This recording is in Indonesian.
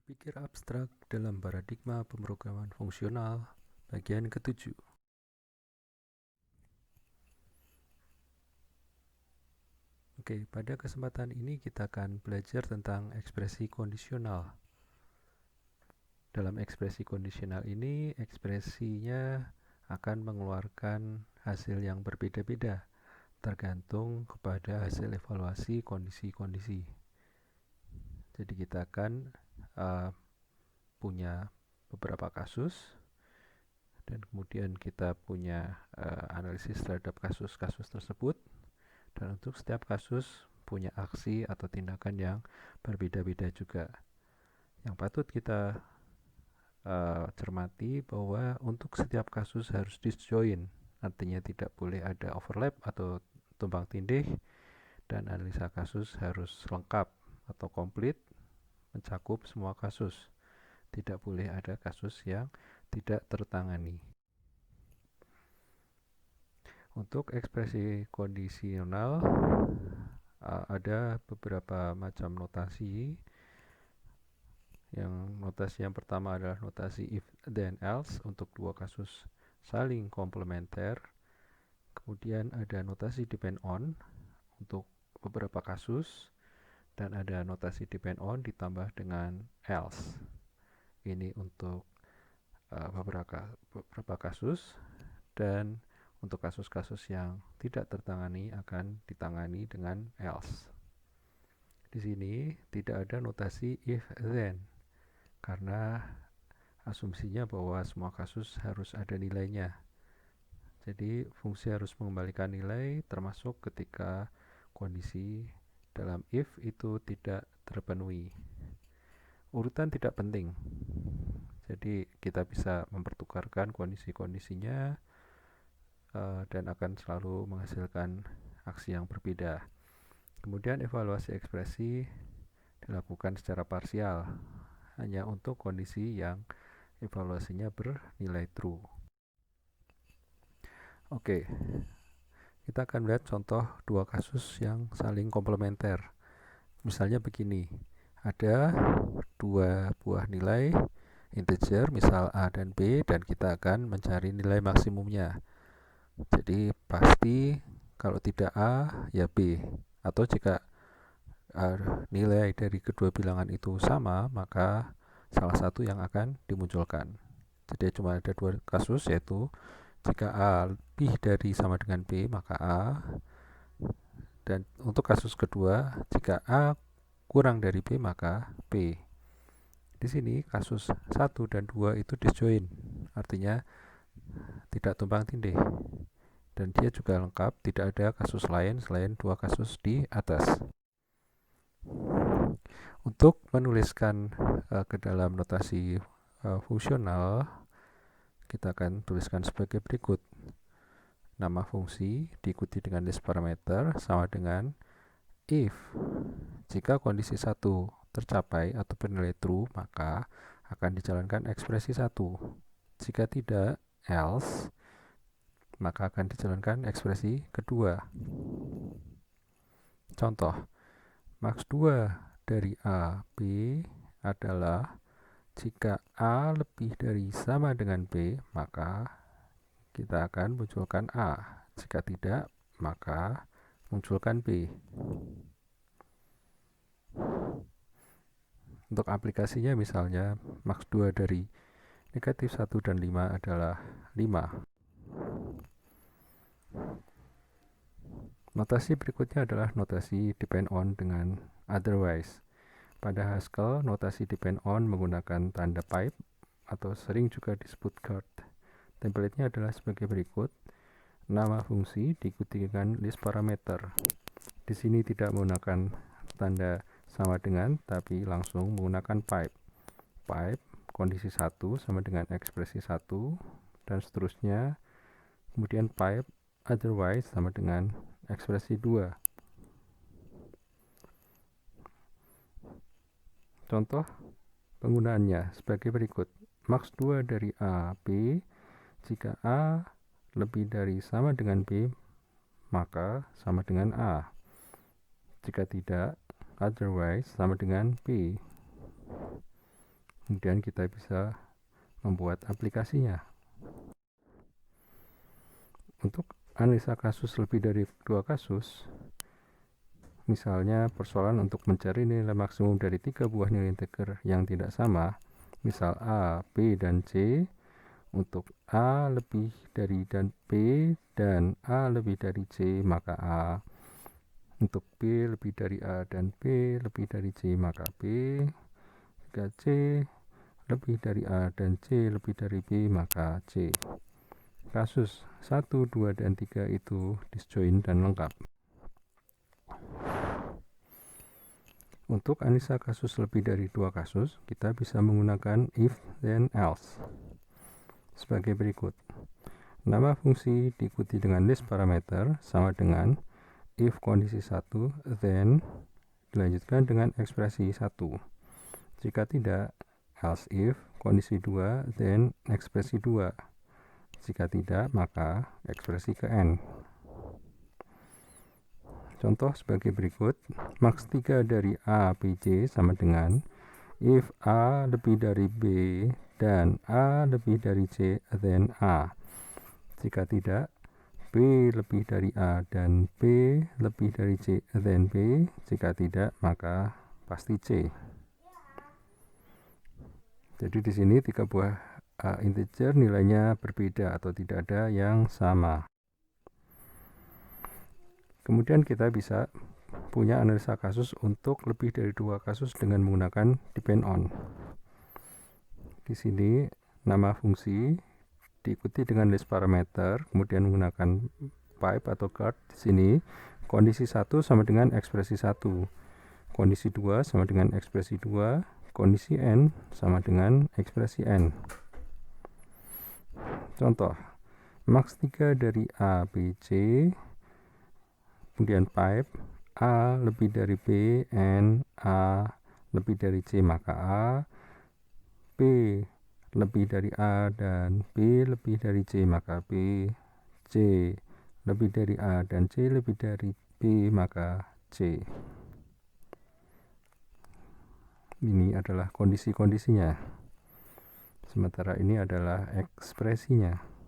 Berpikir abstrak dalam paradigma pemrograman fungsional, bagian ke-7. Oke, pada kesempatan ini kita akan belajar tentang ekspresi kondisional. Dalam ekspresi kondisional ini, ekspresinya akan mengeluarkan hasil yang berbeda-beda, tergantung kepada hasil evaluasi kondisi-kondisi. Jadi kita akan punya beberapa kasus, dan kemudian kita punya analisis terhadap kasus-kasus tersebut, dan untuk setiap kasus punya aksi atau tindakan yang berbeda-beda juga. Yang patut kita cermati bahwa untuk setiap kasus harus disjoin, artinya tidak boleh ada overlap atau tumpang tindih, dan analisa kasus harus lengkap atau komplit mencakup semua kasus. Tidak boleh ada kasus yang tidak tertangani. Untuk ekspresi kondisional ada beberapa macam notasi. Notasi yang pertama adalah notasi if then else untuk dua kasus saling komplementer. Kemudian ada notasi depend on untuk beberapa kasus, dan ada notasi depend on ditambah dengan else. Ini untuk beberapa kasus, dan untuk kasus-kasus yang tidak tertangani akan ditangani dengan else. Di sini tidak ada notasi if then, karena asumsinya bahwa semua kasus harus ada nilainya. Jadi fungsi harus mengembalikan nilai termasuk ketika kondisi dalam if itu tidak terpenuhi. Urutan tidak penting. Jadi kita bisa mempertukarkan kondisi-kondisinya dan akan selalu menghasilkan aksi yang berbeda. Kemudian evaluasi ekspresi dilakukan secara parsial, hanya untuk kondisi yang evaluasinya bernilai true. Oke, kita akan melihat contoh dua kasus yang saling komplementer. Misalnya begini, ada dua buah nilai integer, misal A dan B, dan kita akan mencari nilai maksimumnya. Jadi pasti kalau tidak A, ya B. Atau jika nilai dari kedua bilangan itu sama, maka salah satu yang akan dimunculkan. Jadi cuma ada dua kasus, yaitu jika A lebih dari sama dengan B, maka A. Dan untuk kasus kedua, jika A kurang dari B, maka B. Di sini kasus 1 dan 2 itu disjoin, artinya tidak tumpang tindih. Dan dia juga lengkap, tidak ada kasus lain selain dua kasus di atas. Untuk menuliskan ke dalam notasi fungsional, kita akan tuliskan sebagai berikut. Nama fungsi diikuti dengan list parameter sama dengan if. Jika kondisi 1 tercapai atau bernilai true, maka akan dijalankan ekspresi 1. Jika tidak, else, maka akan dijalankan ekspresi kedua. Contoh, max 2 dari A, B adalah jika A lebih dari sama dengan B, maka kita akan munculkan A. Jika tidak, maka munculkan B. Untuk aplikasinya misalnya, max 2 dari negatif 1 dan 5 adalah 5. Notasi berikutnya adalah notasi depend on dengan otherwise. Pada Haskell, notasi depend on menggunakan tanda pipe atau sering juga disebut guard. Template-nya adalah sebagai berikut. Nama fungsi diikuti dengan list parameter. Di sini tidak menggunakan tanda sama dengan, tapi langsung menggunakan pipe. Pipe kondisi 1 sama dengan ekspresi 1, dan seterusnya. Kemudian pipe otherwise sama dengan ekspresi 2. Contoh penggunaannya sebagai berikut. Max 2 dari A, B. Jika A lebih dari sama dengan B, maka sama dengan A. Jika tidak, otherwise sama dengan B. Kemudian kita bisa membuat aplikasinya. Untuk analisa kasus lebih dari 2 kasus, misalnya persoalan untuk mencari nilai maksimum dari 3 buah nilai integer yang tidak sama, misal A, B, dan C, untuk A lebih dari dan B dan A lebih dari C, maka A. Untuk B lebih dari A dan B lebih dari C, maka B. Jika C lebih dari A dan C lebih dari B, maka C. Kasus 1, 2, dan 3 itu disjoin dan lengkap. Untuk analisa kasus lebih dari 2 kasus, kita bisa menggunakan if, then, else. Sebagai berikut. Nama fungsi diikuti dengan list parameter sama dengan if kondisi 1, then dilanjutkan dengan ekspresi 1. Jika tidak, else if kondisi 2, then ekspresi 2. Jika tidak, maka ekspresi ke n. Contoh sebagai berikut. Max 3 dari A, B, C sama dengan if A lebih dari B dan A lebih dari C, then A. Jika tidak, B lebih dari A dan B lebih dari C, then B. Jika tidak, maka pasti C. Jadi di sini 3 buah integer nilainya berbeda atau tidak ada yang sama. Kemudian kita bisa punya analisa kasus untuk lebih dari 2 kasus dengan menggunakan depend on. Di sini nama fungsi diikuti dengan list parameter, kemudian menggunakan pipe atau guard. Di sini kondisi 1 sama dengan ekspresi 1, kondisi 2 sama dengan ekspresi 2, kondisi n sama dengan ekspresi n. Contoh, max 3 dari A, B, C, kemudian pipe A lebih dari B and A lebih dari C, maka A, B lebih dari A dan B lebih dari C, maka B, C lebih dari A dan C lebih dari B, maka C. Ini adalah kondisi-kondisinya, sementara ini adalah ekspresinya.